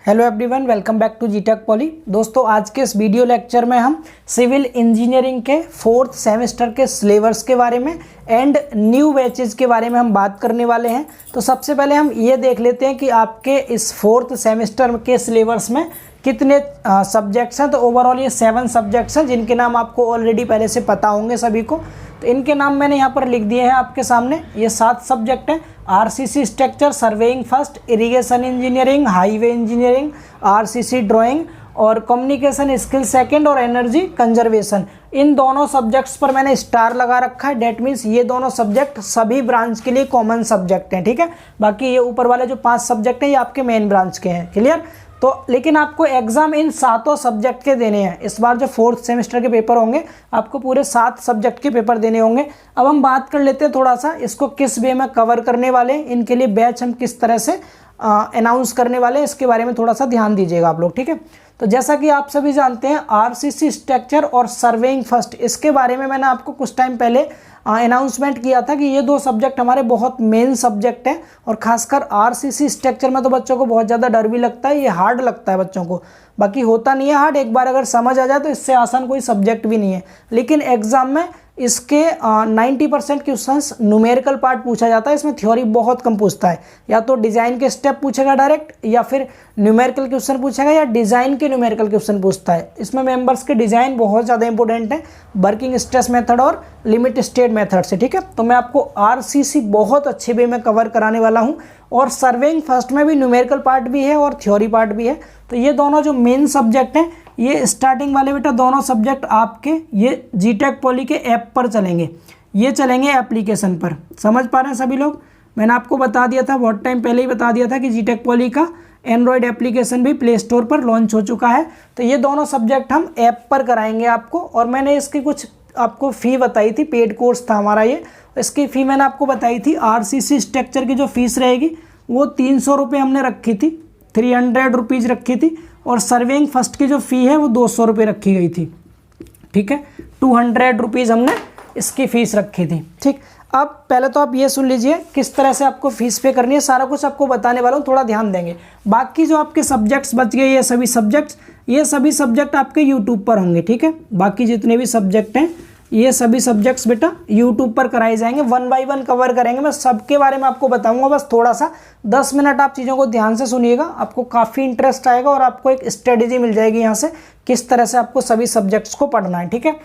Hello everyone, welcome back to जीटेक Poly. दोस्तों, आज के इस वीडियो लेक्चर में हम सिविल इंजीनियरिंग के 4th सेमेस्टर के सिलेबस के बारे में एंड न्यू बैचेज के बारे में हम बात करने वाले हैं। तो सबसे पहले हम ये देख लेते हैं कि आपके इस 4th सेमेस्टर के सिलेबस में कितने सब्जेक्ट्स हैं। तो ओवरऑल ये 7 सब्जेक्ट्स हैं जिनके नाम आपको ऑलरेडी पहले से पता होंगे सभी को। तो इनके नाम मैंने यहाँ पर लिख दिए हैं आपके सामने। ये 7 सब्जेक्ट हैं: RCC structure, surveying first, irrigation engineering, highway engineering, RCC drawing और कम्युनिकेशन स्किल सेकंड और एनर्जी कंजर्वेशन। इन दोनों सब्जेक्ट्स पर मैंने स्टार लगा रखा है। डेट मीन्स ये दोनों सब्जेक्ट सभी ब्रांच के लिए कॉमन सब्जेक्ट हैं, ठीक है। बाकी ये ऊपर वाले जो 5 सब्जेक्ट हैं ये आपके मेन ब्रांच के हैं, क्लियर। तो लेकिन आपको एग्जाम इन 7 सब्जेक्ट के देने हैं। इस बार जो 4th सेमेस्टर के पेपर होंगे आपको पूरे 7 सब्जेक्ट के पेपर देने होंगे। अब हम बात कर लेते हैं थोड़ा सा इसको किस वे में कवर करने वाले हैं, इनके लिए बैच हम किस तरह से अनाउंस करने वाले हैं, इसके बारे में थोड़ा सा ध्यान दीजिएगा आप लोग, ठीक है। तो जैसा कि आप सभी जानते हैं, आरसीसी स्ट्रक्चर और सर्वेइंग फर्स्ट, इसके बारे में मैंने आपको कुछ टाइम पहले अनाउंसमेंट किया था कि ये 2 सब्जेक्ट हमारे बहुत मेन सब्जेक्ट हैं। और खासकर आरसीसी स्ट्रक्चर में तो बच्चों को बहुत ज़्यादा डर भी लगता है, ये हार्ड लगता है बच्चों को। बाकी होता नहीं है हार्ड, एक बार अगर समझ आ जाए तो इससे आसान कोई सब्जेक्ट भी नहीं है। लेकिन एग्जाम में इसके 90% क्वेश्चंस न्यूमेरिकल पार्ट पूछा जाता है। इसमें थ्योरी बहुत कम पूछता है। या तो डिज़ाइन के स्टेप पूछेगा डायरेक्ट, या फिर न्यूमेरिकल क्वेश्चन पूछेगा, या डिज़ाइन के न्यूमेरिकल क्वेश्चन पूछता है। इसमें मेंबर्स के डिज़ाइन बहुत ज़्यादा इंपॉर्टेंट है, वर्किंग स्ट्रेस मेथड और लिमिट स्टेट मेथड से, ठीक है। तो मैं आपको आरसीसी बहुत अच्छे वे में कवर कराने वाला हूँ। और सर्वेइंग फर्स्ट में भी न्यूमेरिकल पार्ट भी है और थ्योरी पार्ट भी है। तो ये दोनों जो मेन सब्जेक्ट हैं, ये स्टार्टिंग वाले बेटा दोनों सब्जेक्ट आपके ये जीटेक पॉली के ऐप पर चलेंगे। ये चलेंगे एप्लीकेशन पर। समझ पा रहे हैं सभी लोग? मैंने आपको बता दिया था, बहुत टाइम पहले ही बता दिया था कि जीटेक पॉली का एंड्रॉयड एप्लीकेशन भी प्ले स्टोर पर लॉन्च हो चुका है। तो ये दोनों सब्जेक्ट हम ऐप पर कराएंगे आपको। और मैंने इसकी कुछ आपको फ़ी बताई थी, पेड कोर्स था हमारा ये। इसकी फ़ी मैंने आपको बताई थी, आरसीसी स्ट्रक्चर की जो फीस रहेगी वो 300 रुपये हमने रखी थी, 300 रुपीज़ रखी थी। और सर्वेइंग फर्स्ट की जो फ़ी है वो 200 रुपये रखी गई थी, ठीक है। 200 रुपीज़ हमने इसकी फ़ीस रखी थी, ठीक। अब पहले तो आप ये सुन लीजिए किस तरह से आपको फ़ीस पे करनी है, सारा कुछ आपको बताने वाला हूँ, थोड़ा ध्यान देंगे। बाकी जो आपके सब्जेक्ट्स बच गए, ये सभी सब्जेक्ट आपके यूट्यूब पर होंगे, ठीक है। बाकी जितने भी सब्जेक्ट हैं ये सभी सब्जेक्ट्स बेटा यूट्यूब पर कराए जाएंगे। 1 बाय 1 कवर करेंगे। मैं सबके बारे में आपको बताऊंगा, बस थोड़ा सा 10 मिनट आप चीज़ों को ध्यान से सुनिएगा, आपको काफ़ी इंटरेस्ट आएगा और आपको एक स्ट्रेटेजी मिल जाएगी यहाँ से किस तरह से आपको सभी सब्जेक्ट्स को पढ़ना है, ठीक है।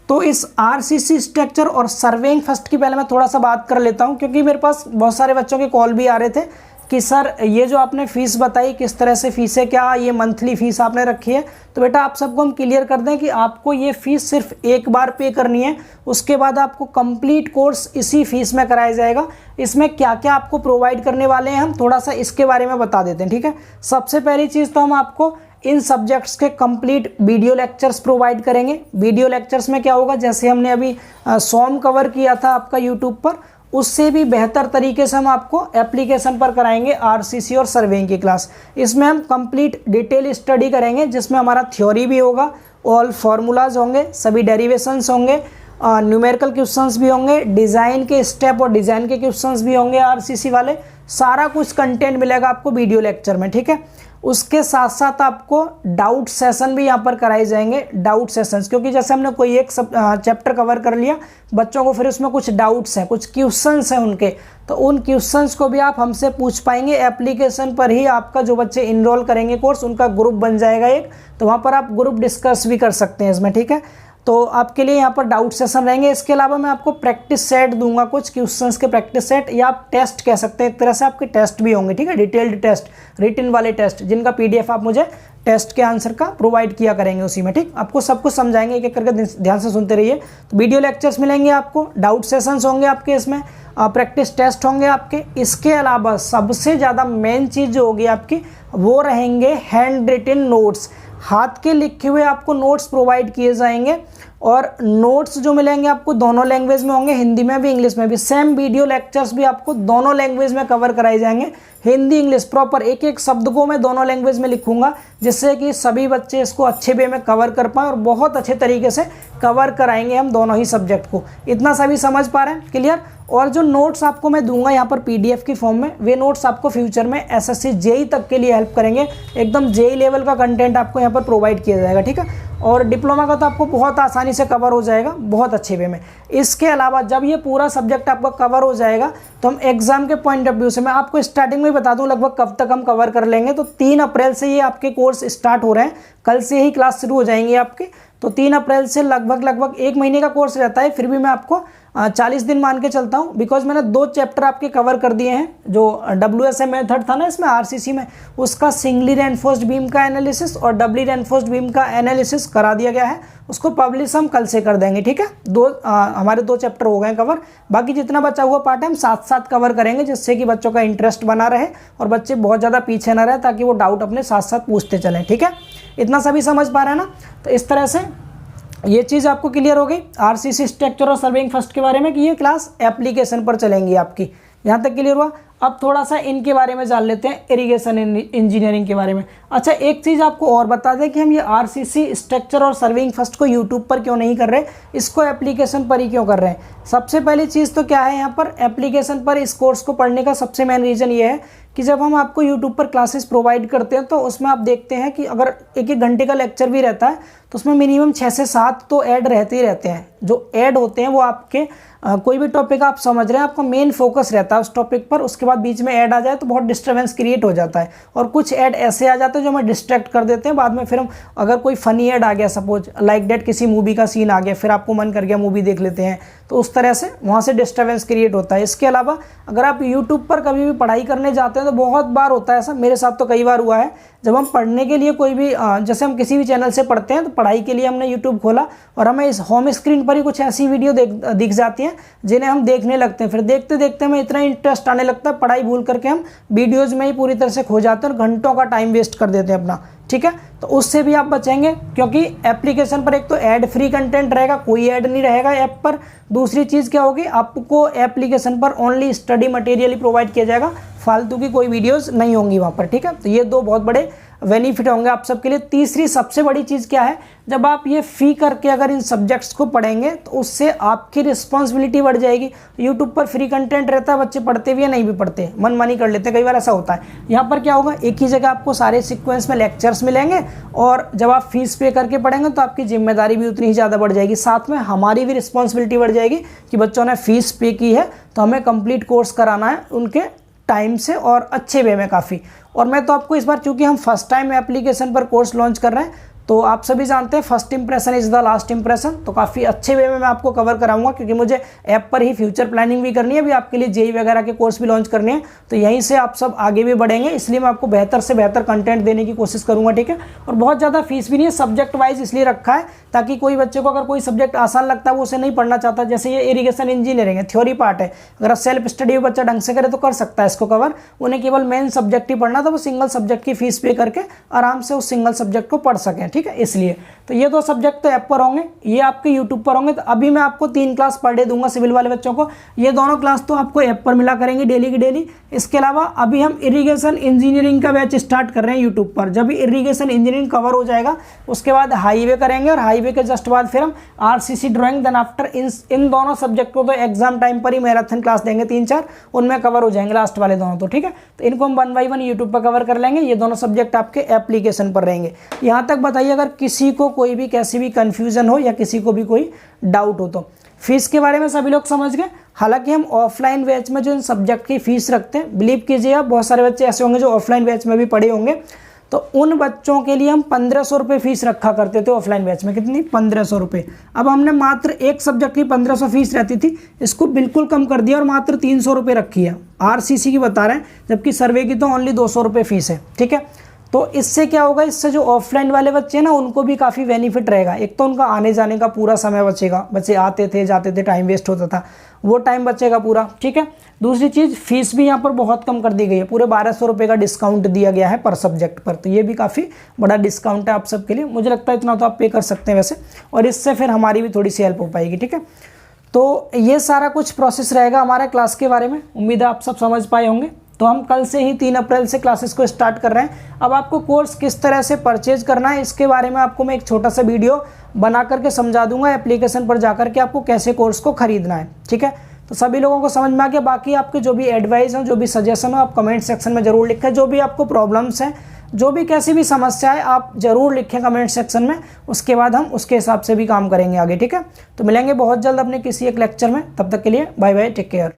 तो इस आरसीसी स्ट्रक्चर और सर्वेइंग फर्स्ट की पहले मैं थोड़ा सा बात कर लेता हूँ, क्योंकि मेरे पास बहुत सारे बच्चों के कॉल भी आ रहे थे कि सर ये जो आपने फ़ीस बताई किस तरह से फ़ीस है, क्या ये मंथली फ़ीस आपने रखी है। तो बेटा आप सबको हम क्लियर कर दें कि आपको ये फ़ीस सिर्फ एक बार पे करनी है, उसके बाद आपको कंप्लीट कोर्स इसी फीस में कराया जाएगा। इसमें क्या क्या आपको प्रोवाइड करने वाले हैं हम थोड़ा सा इसके बारे में बता देते हैं, ठीक है। सबसे पहली चीज़ तो हम आपको इन सब्जेक्ट्स के कंप्लीट वीडियो लेक्चर्स प्रोवाइड करेंगे। वीडियो लेक्चर्स में क्या होगा, जैसे हमने अभी सॉम कवर किया था आपका यूट्यूब पर, उससे भी बेहतर तरीके से हम आपको एप्लीकेशन पर कराएंगे आरसीसी और सर्वेइंग की क्लास। इसमें हम कंप्लीट डिटेल स्टडी करेंगे, जिसमें हमारा थ्योरी भी होगा, ऑल फार्मूलाज होंगे, सभी डेरिवेशंस होंगे, न्यूमेरिकल क्वेश्चंस भी होंगे, डिज़ाइन के स्टेप और डिज़ाइन के क्वेश्चंस भी होंगे आरसीसी वाले। सारा कुछ कंटेंट मिलेगा आपको वीडियो लेक्चर में, ठीक है। उसके साथ साथ आपको डाउट सेशन भी यहाँ पर कराए जाएंगे, डाउट सेशंस, क्योंकि जैसे हमने कोई एक चैप्टर कवर कर लिया, बच्चों को फिर उसमें कुछ डाउट्स हैं, कुछ क्वेश्चंस हैं उनके, तो उन क्वेश्चंस को भी आप हमसे पूछ पाएंगे। एप्लीकेशन पर ही आपका जो बच्चे इनरोल करेंगे कोर्स, उनका ग्रुप बन जाएगा एक, तो वहाँ पर आप ग्रुप डिस्कस भी कर सकते हैं इसमें, ठीक है। तो आपके लिए यहाँ पर डाउट सेशन रहेंगे। इसके अलावा मैं आपको प्रैक्टिस सेट दूंगा, कुछ क्वेश्चंस के प्रैक्टिस सेट, या आप टेस्ट कह सकते हैं, एक तरह से आपके टेस्ट भी होंगे, ठीक है। डिटेल्ड टेस्ट, रिटन वाले टेस्ट, जिनका PDF आप मुझे टेस्ट के आंसर का प्रोवाइड किया करेंगे उसी में, ठीक। आपको सब कुछ समझाएंगे, एक एक करके ध्यान से सुनते रहिए। तो वीडियो लेक्चर्स मिलेंगे आपको, डाउट सेशंस होंगे आपके, इसमें प्रैक्टिस टेस्ट होंगे आपके। इसके अलावा सबसे ज़्यादा मेन चीज़ जो होगी आपकी, वो रहेंगे हैंड रिटन नोट्स। हाथ के लिखे हुए आपको नोट्स प्रोवाइड किए जाएंगे। और नोट्स जो मिलेंगे आपको दोनों लैंग्वेज में होंगे, हिंदी में भी इंग्लिश में भी। सेम वीडियो लेक्चर्स भी आपको दोनों लैंग्वेज में कवर कराए जाएंगे, हिंदी इंग्लिश प्रॉपर, एक एक शब्द को मैं दोनों लैंग्वेज में लिखूंगा, जिससे कि सभी बच्चे इसको अच्छे वे में कवर कर पाएँ और बहुत अच्छे तरीके से कवर कराएंगे हम दोनों ही सब्जेक्ट को। इतना सभी समझ पा रहे हैं, क्लियर। और जो नोट्स आपको मैं दूंगा यहाँ पर PDF की फॉर्म में, वे नोट्स आपको फ्यूचर में SSC JEE तक के लिए हेल्प करेंगे। एकदम JEE लेवल का कंटेंट आपको यहाँ पर प्रोवाइड किया जाएगा, ठीक है। और डिप्लोमा का तो आपको बहुत आसानी से कवर हो जाएगा, बहुत अच्छे वे में। इसके अलावा जब ये पूरा सब्जेक्ट आपका कवर हो जाएगा तो हम एग्जाम के पॉइंट ऑफ व्यू से, मैं आपको स्टार्टिंग में बता दूं लगभग कब तक हम कवर कर लेंगे। तो 3 अप्रैल से ये आपके कोर्स स्टार्ट हो रहे हैं, कल से ही क्लास शुरू हो जाएंगी आपके। तो 3 अप्रैल से लगभग 1 महीने का कोर्स रहता है, फिर भी मैं आपको 40 दिन मान के चलता हूँ, बिकॉज मैंने 2 चैप्टर आपके कवर कर दिए हैं। जो WSA मेथड था ना इसमें RCC में, उसका सिंगली रेनफोर्स्ड बीम का एनालिसिस और डबली रेनफोर्स्ड बीम का एनालिसिस करा दिया गया है। उसको पब्लिश हम कल से कर देंगे, ठीक है। हमारे 2 चैप्टर हो गए कवर, बाकी जितना बचा हुआ पार्ट है हम साथ कवर करेंगे, जिससे कि बच्चों का इंटरेस्ट बना रहे और बच्चे बहुत ज़्यादा पीछे ना रहे, ताकि वो डाउट अपने साथ पूछते चलें, ठीक है। इतना सभी समझ पा रहे हैं ना। तो इस तरह से ये चीज़ आपको क्लियर हो गई RCC स्ट्रक्चर और सर्वेइंग फर्स्ट के बारे में, कि ये क्लास एप्लीकेशन पर चलेंगी आपकी। यहाँ तक क्लियर हुआ। अब थोड़ा सा इनके बारे में जान लेते हैं, इरिगेशन इंजीनियरिंग के बारे में। अच्छा, एक चीज़ आपको और बता दें कि हम ये RCC स्ट्रक्चर और सर्वेइंग फर्स्ट को यूट्यूब पर क्यों नहीं कर रहे, इसको एप्लीकेशन पर ही क्यों कर रहे हैं। सबसे पहली चीज़ तो क्या है, यहाँ पर एप्लीकेशन पर इस कोर्स को पढ़ने का सबसे मेन रीज़न ये है कि जब हम आपको यूट्यूब पर क्लासेस प्रोवाइड करते हैं तो उसमें आप देखते हैं कि अगर 1-1 घंटे का लेक्चर भी रहता है तो उसमें मिनिमम 6 से 7 तो ऐड रहते ही रहते हैं। जो ऐड होते हैं वो आपके कोई भी टॉपिक आप समझ रहे हैं, आपका मेन फोकस रहता है उस टॉपिक पर, उसके बाद बीच में ऐड आ जाए तो बहुत डिस्टर्बेंस क्रिएट हो जाता है। और कुछ ऐड ऐसे आ जाते हैं जो हमें डिस्ट्रैक्ट कर देते हैं। बाद में फिर हम, अगर कोई फनी ऐड आ गया, सपोज लाइक डेट किसी मूवी का सीन आ गया, फिर आपको मन कर गया मूवी देख लेते हैं, तो उस तरह से वहाँ से डिस्टर्बेंस क्रिएट होता है। इसके अलावा अगर आप यूट्यूब पर कभी भी पढ़ाई करने जाते हैं तो बहुत बार होता है ऐसा, मेरे साथ तो कई बार हुआ है, जब हम पढ़ने के लिए कोई भी जैसे हम किसी भी चैनल से पढ़ते हैं तो पढ़ाई के लिए हमने यूट्यूब खोला और हमें इस होम स्क्रीन पर ही कुछ ऐसी वीडियो दिख जाती हैं जिन्हें हम देखने लगते हैं। फिर देखते देखते हमें इतना इंटरेस्ट आने लगता है, पढ़ाई भूल करके हम वीडियोज़ में ही पूरी तरह से खो जाते हैं और घंटों का टाइम वेस्ट कर देते हैं अपना, ठीक है। तो उससे भी आप बचेंगे, क्योंकि एप्लीकेशन पर एक तो ऐड फ्री कंटेंट रहेगा, कोई ऐड नहीं रहेगा ऐप पर। दूसरी चीज़ क्या होगी, आपको एप्लीकेशन पर ओनली स्टडी मटेरियल ही प्रोवाइड किया जाएगा, फालतू की कोई वीडियोस नहीं होंगी वहाँ पर, ठीक है। तो ये 2 बहुत बड़े बेनिफिट होंगे आप सबके लिए। तीसरी सबसे बड़ी चीज़ क्या है, जब आप ये फ़ी करके अगर इन सब्जेक्ट्स को पढ़ेंगे तो उससे आपकी रिस्पॉन्सिबिलिटी बढ़ जाएगी। यूट्यूब पर फ्री कंटेंट रहता है, बच्चे पढ़ते भी है, नहीं भी पढ़ते, मनमानी कर लेते हैं, कई बार ऐसा होता है। यहाँ पर क्या होगा, एक ही जगह आपको सारे सीक्वेंस में लेक्चर्स मिलेंगे और जब आप फीस पे करके पढ़ेंगे तो आपकी जिम्मेदारी भी उतनी ही ज़्यादा बढ़ जाएगी। साथ में हमारी भी रिस्पॉन्सिबिलिटी बढ़ जाएगी कि बच्चों ने फीस पे की है तो हमें कंप्लीट कोर्स कराना है उनके टाइम से और अच्छे वे में काफ़ी। और मैं तो आपको इस बार, चूंकि हम फर्स्ट टाइम एप्लीकेशन पर कोर्स लॉन्च कर रहे हैं, तो आप सभी जानते हैं first impression is the last impression, तो काफ़ी अच्छे वे में मैं आपको कवर कराऊंगा, क्योंकि मुझे ऐप पर ही फ्यूचर प्लानिंग भी करनी है, अभी आपके लिए JEE वगैरह के कोर्स भी लॉन्च करने हैं, तो यहीं से आप सब आगे भी बढ़ेंगे। इसलिए मैं आपको बेहतर से बेहतर कंटेंट देने की कोशिश करूंगा, ठीक है। और बहुत ज़्यादा फीस भी नहीं है, सब्जेक्ट वाइज इसलिए रखा है ताकि कोई बच्चे को अगर कोई सब्जेक्ट आसान लगता है वो उसे नहीं पढ़ना चाहता, जैसे ये इरिगेशन इंजीनियरिंग है, थ्योरी पार्ट है, अगर सेल्फ स्टडी बच्चा ढंग से करे तो कर सकता है इसको कवर। उन्हें केवल मेन सब्जेक्ट ही पढ़ना था, वो सिंगल सब्जेक्ट की फीस पे करके आराम से उस सिंगल सब्जेक्ट को पढ़ सकें, ठीक है। इसलिए तो ये 2 सब्जेक्ट तो ऐप पर होंगे, ये आपके यूट्यूब पर होंगे। तो अभी मैं आपको 3 क्लास पर डे दूंगा सिविल वाले बच्चों को, ये दोनों क्लास तो आपको ऐप पर मिला करेंगे डेली की डेली। इसके अलावा अभी हम इरिगेशन इंजीनियरिंग का बैच स्टार्ट कर रहे हैं यूट्यूब पर। जब इरिगेशन इंजीनियरिंग कवर हो जाएगा उसके बाद हाईवे करेंगे, और हाईवे के जस्ट बाद फिर हम RCC ड्राइंग, देन आफ्टर इन दोनों सब्जेक्ट को तो एग्जाम टाइम पर ही मैराथन क्लास देंगे 3-4, उनमें कवर हो जाएंगे लास्ट वाले दोनों, तो ठीक है। तो इनको हम 1 बाय 1 यूट्यूब पर कवर कर लेंगे। ये दोनों सब्जेक्ट आपके एप्लीकेशन पर रहेंगे। यहाँ तक बताइए, अगर किसी को कोई भी कैसी भी कन्फ्यूजन हो या किसी को भी कोई डाउट हो तो। फीस के बारे में सभी लोग समझ गए। हालांकि हम ऑफलाइन बैच में जो इन सब्जेक्ट की फीस रखते हैं, बिलीव कीजिए आप, बहुत सारे बच्चे ऐसे होंगे जो ऑफलाइन बैच में भी पढ़े होंगे, तो उन बच्चों के लिए हम 1500 रुपये फीस रखा करते थे ऑफलाइन बैच में। कितनी? 1500 रुपये। अब हमने मात्र एक सब्जेक्ट की 1500 फीस रहती थी, इसको बिल्कुल कम कर दिया और मात्र 300 रुपये रखी है। RCC की बता रहे हैं, जबकि सर्वे की तो ओनली 200 रुपये फीस है, ठीक है। तो इससे क्या होगा, इससे जो ऑफलाइन वाले बच्चे हैं ना, उनको भी काफ़ी बेनिफिट रहेगा। एक तो उनका आने जाने का पूरा समय बचेगा, बच्चे आते थे जाते थे, टाइम वेस्ट होता था, वो टाइम बचेगा पूरा, ठीक है। दूसरी चीज़, फीस भी यहाँ पर बहुत कम कर दी गई है, पूरे 1200 रुपये का डिस्काउंट दिया गया है पर सब्जेक्ट पर, तो ये भी काफ़ी बड़ा डिस्काउंट है आप सबके लिए। मुझे लगता है इतना तो आप पे कर सकते हैं वैसे, और इससे फिर हमारी भी थोड़ी सी हेल्प हो पाएगी, ठीक है। तो ये सारा कुछ प्रोसेस रहेगा हमारे क्लास के बारे में, उम्मीद है आप सब समझ पाए होंगे। तो हम कल से ही 3 अप्रैल से क्लासेस को स्टार्ट कर रहे हैं। अब आपको कोर्स किस तरह से परचेज करना है, इसके बारे में आपको मैं एक छोटा सा वीडियो बना करके समझा दूंगा, एप्लीकेशन पर जाकर के आपको कैसे कोर्स को खरीदना है, ठीक है। तो सभी लोगों को समझ में आ गया। बाकी आपके जो भी एडवाइस हो, जो भी सजेशन हो, आप कमेंट सेक्शन में ज़रूर लिखें। जो भी आपको प्रॉब्लम्स हैं, जो भी कैसी भी समस्या है, आप ज़रूर लिखें कमेंट सेक्शन में। उसके बाद हम उसके हिसाब से भी काम करेंगे आगे, ठीक है। तो मिलेंगे बहुत जल्द अपने किसी एक लेक्चर में, तब तक के लिए बाय बाय, टेक केयर।